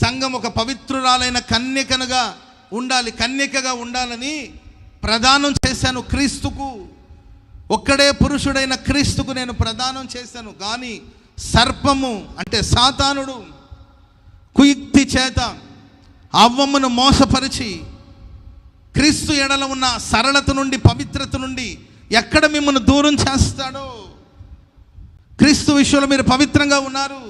సంఘం ఒక పవిత్రురాలైన కన్యకగా ఉండాలని ప్రదానం చేశాను. క్రీస్తుకు, ఒక్కడే పురుషుడైన క్రీస్తుకు నేను ప్రదానం చేశాను. కానీ సర్పము అంటే సాతానుడు కుయుక్తి చేత అవ్వమ్మను మోసపరిచి క్రీస్తు ఎడల ఉన్న సరళత నుండి, పవిత్రత నుండి ఎక్కడ మిమ్మల్ని దూరం చేస్తాడో. క్రీస్తు విషయంలో మీరు పవిత్రంగా ఉన్నారు,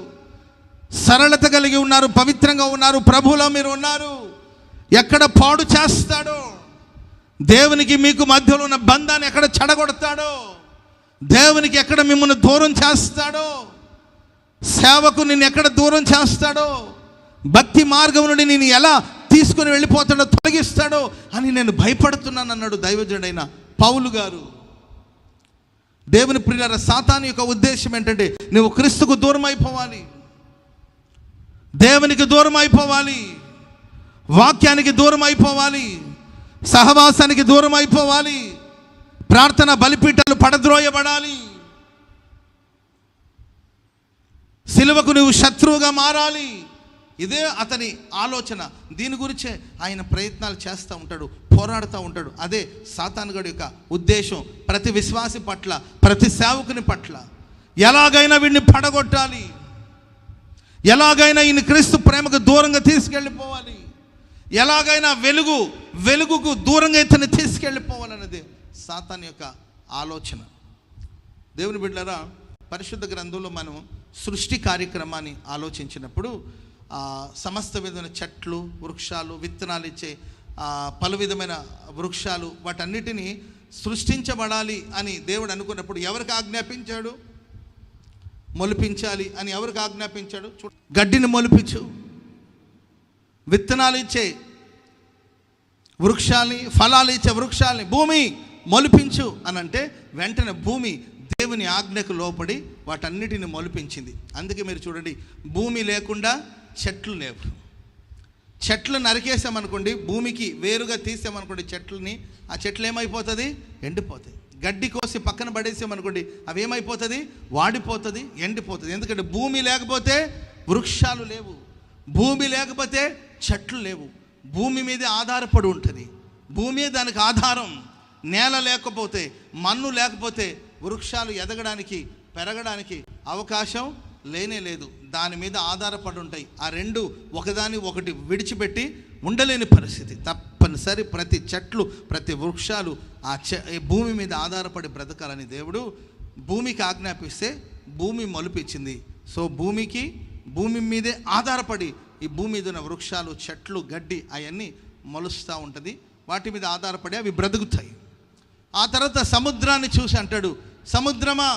సరళత కలిగి ఉన్నారు, పవిత్రంగా ఉన్నారు, ప్రభువులో మీరు ఉన్నారు. ఎక్కడ పాడు చేస్తాడో, దేవునికి మీకు మధ్యలో ఉన్న బంధాన్ని ఎక్కడ చెడగొడతాడో, దేవునికి ఎక్కడ మిమ్మల్ని దూరం చేస్తాడో, సేవకు నిన్ను ఎక్కడ దూరం చేస్తాడో, భక్తి మార్గం నుండి నేను ఎలా తీసుకుని వెళ్ళిపోతాడో, తొలగిస్తాడో అని నేను భయపడుతున్నాను అన్నాడు దైవజనుడైన పౌలు గారు. దేవుని ప్రియులారా, సాతాను యొక్క ఉద్దేశం ఏంటంటే నువ్వు క్రీస్తుకు దూరం అయిపోవాలి, దేవునికి దూరం అయిపోవాలి, వాక్యానికి దూరం అయిపోవాలి, సహవాసానికి దూరం అయిపోవాలి, ప్రార్థన బలిపీఠాలు పడద్రోయబడాలి, సిలువకు నువ్వు శత్రువుగా మారాలి. ఇదే అతని ఆలోచన. దీని గురించే ఆయన ప్రయత్నాలు చేస్తూ ఉంటాడు, పోరాడుతూ ఉంటాడు. అదే సాతానుగాడి యొక్క ఉద్దేశం. ప్రతి విశ్వాసి పట్ల, ప్రతి సేవకుని పట్ల ఎలాగైనా వీడిని పడగొట్టాలి, ఎలాగైనా ఈయన క్రీస్తు ప్రేమకు దూరంగా తీసుకెళ్ళిపోవాలి, ఎలాగైనా వెలుగుకు దూరంగా ఇతన్ని తీసుకెళ్ళిపోవాలన్నది సాతాను యొక్క ఆలోచన. దేవుని బిడ్డలారా, పరిశుద్ధ గ్రంథంలో మనం సృష్టి కార్యక్రమాన్ని ఆలోచించినప్పుడు సమస్త విధమైన చెట్లు, వృక్షాలు, విత్తనాలు ఇచ్చే పలు విధమైన వృక్షాలు, వాటన్నిటినీ సృష్టించబడాలి అని దేవుడు అనుకున్నప్పుడు ఎవరికి ఆజ్ఞాపించాడు? మొలిపించాలి అని ఎవరికి ఆజ్ఞాపించాడు? గడ్డిని మొలిపించు, విత్తనాలు ఇచ్చే వృక్షాలని, ఫలాలు ఇచ్చే వృక్షాలని, భూమి మొలిపించు అని అంటే వెంటనే భూమి దేవుని ఆజ్ఞకు లోపడి వాటన్నిటిని మొలిపించింది. అందుకే మీరు చూడండి, భూమి లేకుండా చెట్లు లేవు. చెట్లు నరికేసామనుకోండి, భూమికి వేరుగా తీసామనుకోండి చెట్లని, ఆ చెట్లు ఏమైపోతుంది? ఎండిపోతాయి. గడ్డి కోసి పక్కన పడేసామనుకోండి, అవి ఏమైపోతుంది? వాడిపోతుంది, ఎండిపోతుంది. ఎందుకంటే భూమి లేకపోతే వృక్షాలు లేవు, భూమి లేకపోతే చెట్లు లేవు. భూమి మీదే ఆధారపడి ఉంటుంది, భూమి దానికి ఆధారం. నేల లేకపోతే, మన్ను లేకపోతే వృక్షాలు ఎదగడానికి, పెరగడానికి అవకాశం లేనే లేదు. దాని మీద ఆధారపడి ఉంటాయి. ఆ రెండు ఒకదాని ఒకటి విడిచిపెట్టి ఉండలేని పరిస్థితి. తప్పనిసరి ప్రతి చెట్లు, ప్రతి వృక్షాలు భూమి మీద ఆధారపడి బ్రతకాలని దేవుడు భూమికి ఆజ్ఞాపిస్తే భూమి మొలిపించింది. సో భూమి మీదే ఆధారపడి ఈ భూమి మీద ఉన్న వృక్షాలు, చెట్లు, గడ్డి అవన్నీ మొలుస్తూ ఉంటుంది. వాటి మీద ఆధారపడి అవి బ్రతుకుతాయి. ఆ తర్వాత సముద్రాన్ని చూసి అంటాడు, సముద్రమా,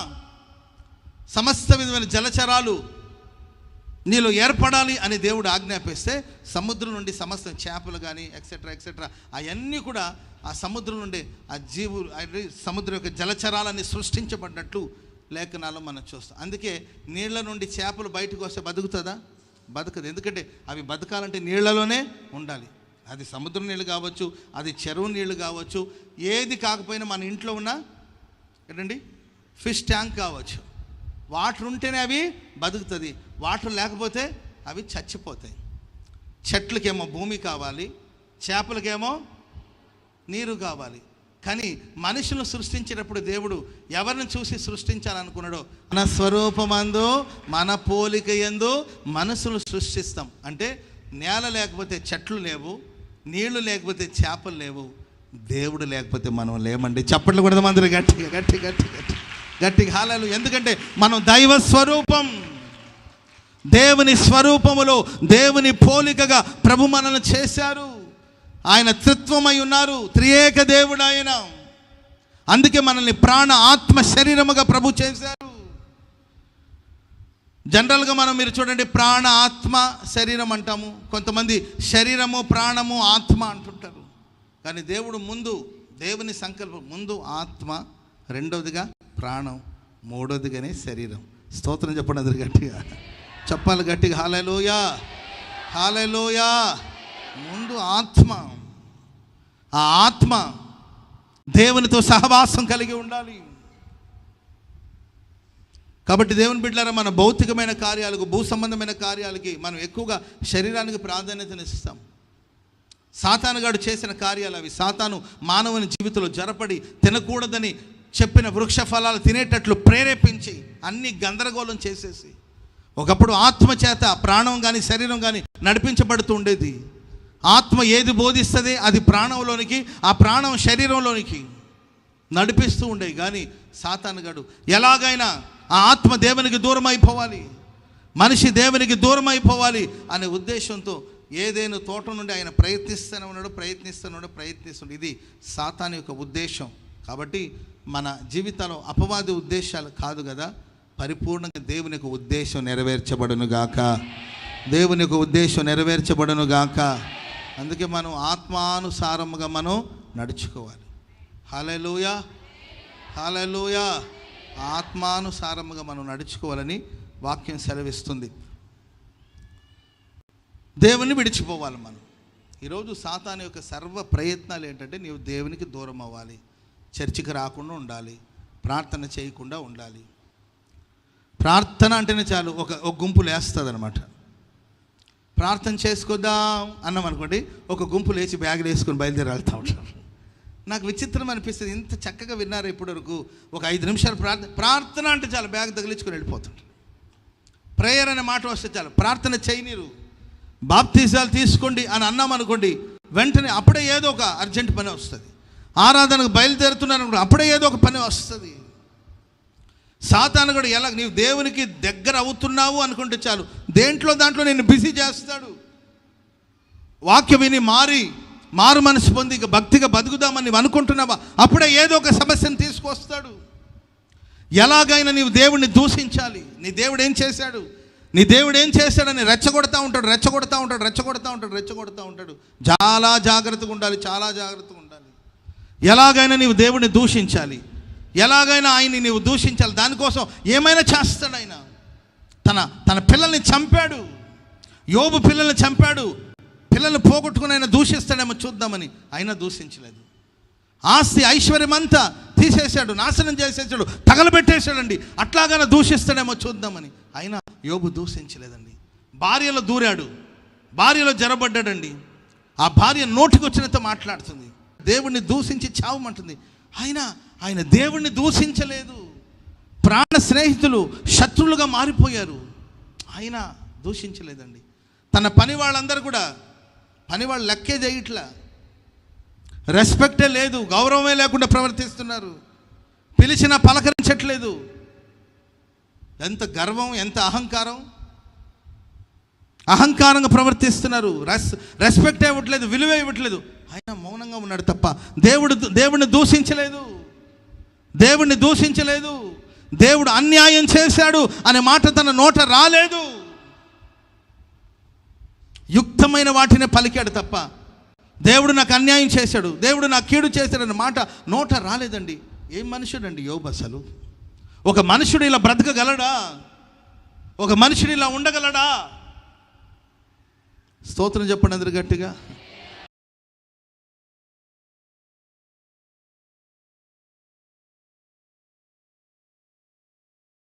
సమస్త విధమైన జలచరాలు నీలో ఏర్పడాలి అని దేవుడు ఆజ్ఞాపిస్తే సముద్రం నుండి సమస్త చేపలు కానీ ఎక్సెట్రా అవన్నీ కూడా ఆ సముద్రం నుండి ఆ సముద్రం యొక్క జలచరాలన్నీ సృష్టించబడినట్లు లేఖనాల్లో మనం చూస్తాం. అందుకే నీళ్ల నుండి చేపలు బయటకు వస్తే బతుకుతుందా? బతకదు. ఎందుకంటే అవి బతకాలంటే నీళ్లలోనే ఉండాలి. అది సముద్రం నీళ్ళు కావచ్చు, అది చెరువు నీళ్ళు కావచ్చు, ఏది కాకపోయినా మన ఇంట్లో ఉన్న ఏంటండి ఫిష్ ట్యాంక్ కావచ్చు, వాటర్ ఉంటేనే అవి బతుకుతుంది, వాటర్ లేకపోతే అవి చచ్చిపోతాయి. చెట్లకేమో భూమి కావాలి, చేపలకేమో నీరు కావాలి. కానీ మనుషులను సృష్టించినప్పుడు దేవుడు ఎవరిని చూసి సృష్టించాలనుకున్నాడో, మన స్వరూపమందు మన పోలిక యందు మనుషులు సృష్టిస్తాం. అంటే నేల లేకపోతే చెట్లు లేవు, నీళ్లు లేకపోతే చేపలు లేవు, దేవుడు లేకపోతే మనం లేమండి. చప్పట్లు కొడదాం అందరూ గట్టిగా హాలలు. ఎందుకంటే మనం దైవ స్వరూపం, దేవుని స్వరూపములో దేవుని పోలికగా ప్రభు మనల్ని చేశారు. ఆయన త్రిత్వమై ఉన్నారు, త్రియేక దేవుడు ఆయన. అందుకే మనల్ని ప్రాణ, ఆత్మ, శరీరముగా ప్రభు చేశారు. జనరల్గా మీరు చూడండి, ప్రాణ, ఆత్మ, శరీరం అంటాము. కొంతమంది శరీరము, ప్రాణము, ఆత్మ అంటుంటారు. కానీ దేవుని సంకల్పం ముందు ఆత్మ, రెండవదిగా ప్రాణం, మూడవదిగానే శరీరం. స్తోత్రం చెప్పండి అందరు గట్టిగా, చెప్పాలి గట్టిగా. హల్లెలూయా, హల్లెలూయా. ముందు ఆత్మ, ఆ ఆత్మ దేవునితో సహవాసం కలిగి ఉండాలి. కాబట్టి దేవుని బిడ్డలారా, మన భౌతికమైన కార్యాలకు, భూ సంబంధమైన కార్యాలకి మనం ఎక్కువగా శరీరానికి ప్రాధాన్యతనిస్తాం. సాతానుగాడు చేసిన కార్యాలు అవి. సాతాను మానవుని జీవితంలో జరపడి తినకూడదని చెప్పిన వృక్ష ఫలాలు తినేటట్లు ప్రేరేపించి అన్ని గందరగోళం చేసేసి, ఒకప్పుడు ఆత్మ చేత ప్రాణం కానీ శరీరం కానీ నడిపించబడుతూ ఉండేది. ఆత్మ ఏది బోధిస్తుంది అది ప్రాణంలోనికి, ఆ ప్రాణం శరీరంలోనికి నడిపిస్తూ ఉండేవి. కానీ సాతానుగాడు ఎలాగైనా ఆ ఆత్మ దేవునికి దూరం అయిపోవాలి, మనిషి దేవునికి దూరం అయిపోవాలి అనే ఉద్దేశంతో ఏదైనా తోట నుండి ఆయన ప్రయత్నిస్తూనే ఉన్నాడు. ఇది సాతాను యొక్క ఉద్దేశం. కాబట్టి మన జీవితంలో అపవాది ఉద్దేశాలు కాదు కదా, పరిపూర్ణంగా దేవుని యొక్క ఉద్దేశం నెరవేర్చబడునుగాక, దేవుని యొక్క ఉద్దేశం నెరవేర్చబడునుగాక. అందుకే మనం ఆత్మానుసారముగా మనం నడుచుకోవాలి. హల్లెలూయా, హల్లెలూయా. ఆత్మానుసారముగా మనం నడుచుకోవాలని వాక్యం సెలవిస్తుంది. దేవుని విడిచిపోవాలి మనం. ఈరోజు సాతాను యొక్క సర్వ ప్రయత్నాలు ఏంటంటే, నీవు దేవునికి దూరం అవ్వాలి, చర్చికి రాకుండా ఉండాలి, ప్రార్థన చేయకుండా ఉండాలి. ప్రార్థన అంటేనే చాలు ఒక గుంపు లేస్తుంది అనమాట. ప్రార్థన చేసుకుందాం అన్నాం అనుకోండి, ఒక గుంపు లేచి బ్యాగులు వేసుకొని బయలుదేరి వెళ్తూ ఉంటారు. నాకు విచిత్రం అనిపిస్తుంది, ఇంత చక్కగా విన్నారు ఇప్పటివరకు. ఒక 5 నిమిషాలు ప్రార్థన అంటే చాలు బ్యాగ్ తగిలించుకొని వెళ్ళిపోతుంటారు. ప్రేయర్ అనే మాట వస్తే చాలు ప్రార్థన చేయనీరు. బాప్తిజాలు తీసుకోండి అని అన్నాం అనుకోండి, వెంటనే అప్పుడే ఏదో ఒక అర్జెంట్ పని వస్తుంది. ఆరాధనకు బయలుదేరుతున్నాను అనుకోండి, అప్పుడే ఏదో ఒక పని వస్తుంది. సాతాను కూడా ఎలా, నీవు దేవునికి దగ్గర అవుతున్నావు అనుకుంటే చాలు దాంట్లో నేను బిజీ చేస్తాడు. వాక్యం విని మారు మనసు పొంది ఇక భక్తిగా బతుకుదామని నీవు అనుకుంటున్నావా, అప్పుడే ఏదో ఒక సమస్యను తీసుకొస్తాడు. ఎలాగైనా నీవు దేవుడిని దూషించాలి. నీ దేవుడు ఏం చేశాడని రెచ్చగొడతా ఉంటాడు. చాలా జాగ్రత్తగా ఉండాలి. ఎలాగైనా నీవు దేవుడిని దూషించాలి, ఎలాగైనా ఆయన్ని నీవు దూషించాలి. దానికోసం ఏమైనా చేస్తాడు ఆయన. తన పిల్లల్ని చంపాడు, యోబు పిల్లల్ని చంపాడు. పిల్లల్ని పోగొట్టుకుని ఆయన దూషిస్తాడేమో చూద్దామని, అయినా దూషించలేదు. ఆస్తి ఐశ్వర్యం అంతా తీసేశాడు, నాశనం చేసేసాడు, తగలబెట్టేశాడండి. అట్లాగానే దూషిస్తాడేమో చూద్దామని, అయినా యోబు దూషించలేదండి. భార్యలో దూరాడు, భార్యలో జరబడ్డాడండి. ఆ భార్య నోటికి వచ్చినంత మాట్లాడుతుంది, దేవుణ్ణి దూషించి చావమంటుంది. ఆయన దేవుణ్ణి దూషించలేదు. ప్రాణ స్నేహితులు శత్రువులుగా మారిపోయారు, ఆయన దూషించలేదండి. తన పని వాళ్ళందరూ కూడా పనివాళ్ళు లెక్కే చేయట్లా, రెస్పెక్టే లేదు, గౌరవమే లేకుండా ప్రవర్తిస్తున్నారు, పిలిచినా పలకరించట్లేదు. ఎంత గర్వం, ఎంత అహంకారంగా ప్రవర్తిస్తున్నారు. రెస్పెక్ట్ ఇవ్వట్లేదు, విలువ ఇవ్వట్లేదు. ఆయన మౌనంగా ఉన్నాడు తప్ప దేవుడిని దూషించలేదు. దేవుడు అన్యాయం చేశాడు అనే మాట తన నోట రాలేదు. యుక్తమైన వాటిని పలికాడు తప్ప దేవుడు నాకు అన్యాయం చేశాడు, దేవుడు నాకు కీడు చేశాడన్న మాట నోట రాలేదండి. ఏం మనుషుడండి యోబు అసలు? ఒక మనుషుడు ఇలా బ్రతకగలడా? ఒక మనుషుడు ఇలా ఉండగలడా? స్తోత్రం చెప్పండి అందరు గట్టిగా.